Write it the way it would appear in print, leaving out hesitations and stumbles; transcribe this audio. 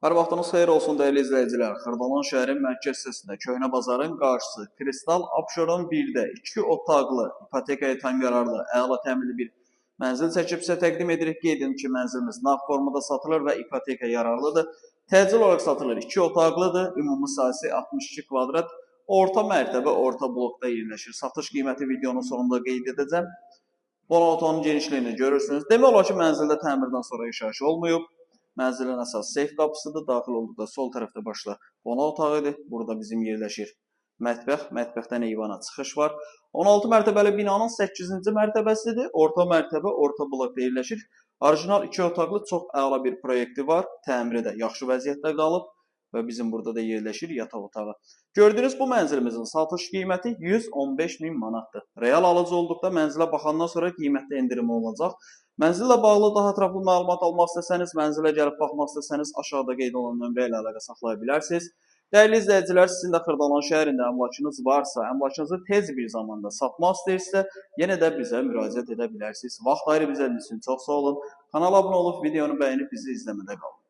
Hər vaxtınız xeyir olsun dəyərli izləyicilər. Xırdalan şəhərin mərkəz hissəsində Köhnə bazarın qarşısı Kristal Abşeron 1-də 2 otaqlı, ipotekaya tam yararlı, əla təmirli bir mənzil çəkib sizə təqdim edirik. Qeyd edin ki, mənzilimiz nağd formada satılır və ipotekaya yararlıdır. Təcil olaraq satılır. 2 otaqlıdır. Ümumi sahəsi 62 kvadrat. Orta mərtəbə, orta blokda yerləşir. Satış qiyməti videonun sonunda qeyd edəcəm. Qonaq genişliyini görürsünüz. Demək olar ki, mənzildə təmirdən sonra yaşayış olmayıb. Mənzilin əsas seyf qapısıdır. Daxil olduqda sol tərəfdə başda qonaq otağı idi. Burada bizim yerləşir mətbəx. Mətbəxdən eyvana çıxış var. 16 mərtəbəli binanın 8-ci mərtəbəsidir. Orta mərtəbə, orta blokda yerləşir. Orijinal 2 otaqlı çox əla bir proyekti var. Təmiri də yaxşı vəziyyətdə qalıb və bizim burada da yerləşir yataq otağı. Gördüyünüz bu mənzilimizin satış qiyməti 115.000 manatdır. Real alıcı olduqda mənzilə baxandan sonra qiymətdə endirim olacaq. Mənzillə bağlı daha ətraflı məlumat almaq istəsəniz, mənzilə gəlib baxmaq istəsəniz aşağıda qeyd olunan nömrə ilə əlaqə saxlaya bilərsiniz. Dəyərli izləyicilər, sizin də Xırdalan şəhərində əmlakınız varsa, əmlakınızı tez bir zamanda satmaq istəyirsə, yenə də bizə müraciət edə bilərsiniz. Vaxt ayırıb izlədiyiniz üçün çox sağ olun. Kanala abunə olub, videonu bəyənib bizi izləmədə qalın.